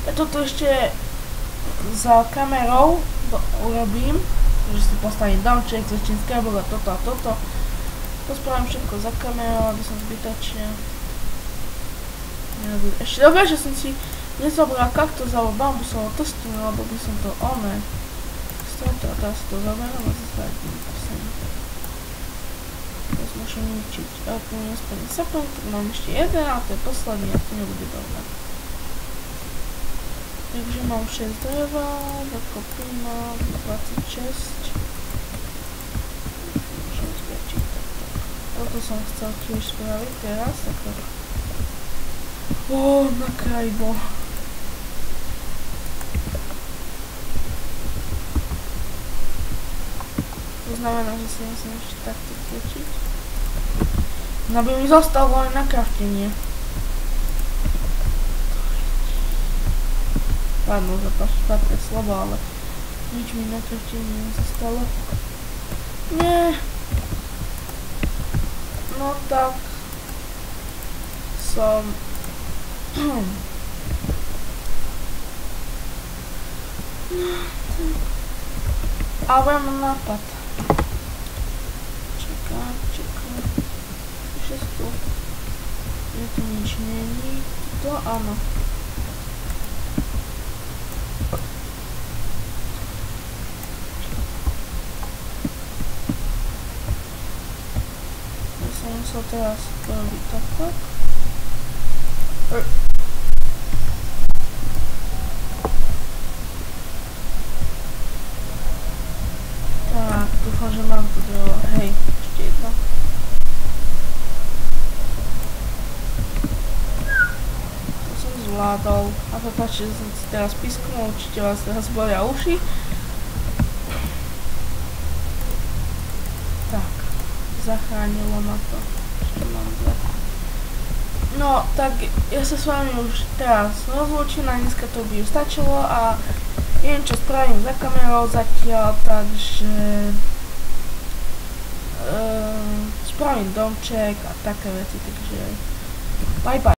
Ja toto ešte za kamerou urobím, že si postavím domček, zväčším skyblock a toto a toto. To spravím všetko za kamerou, aby som zbytočne nerobil. Ešte dobre, že som si nezobral kaktus alebo bambusovú trstinu, lebo by som to stretol a teraz to zaberám a zastavím sem. Teraz môžem ničiť nespadný sapling, tak mám ešte jeden, ale to je posledný a to nebude dobré. Takže mám 6 dreva, zakopím mám 26. Môžem zväčšiť takto. Toto som chcel tiež spraviť teraz, takto. Na kraj bol. To znamená, že si musím ešte takto zväčšiť. No by mi zostalo len na kraftenie. Pardon za špatné slovo, ale nič mi na kraftenie nezostalo. Nie. No tak som ale mám nápad. Čakám. Všetko. Je tu nič není. To áno. Ja som musel teraz robiť takto. Tak, dúfam, že mám tu drevo. Hej, ešte jedno. To som zvládol. A prepáčte, že som si teraz písknul, určite vás teraz bolia uši. Tak, zachránilo ma to. Ešte mám dve. No, tak ja sa s vami už teraz rozlúčim, na dneska to by už stačilo a neviem, čo spravím za kamerou zatiaľ, takže spravím domček a také veci, takže bye bye.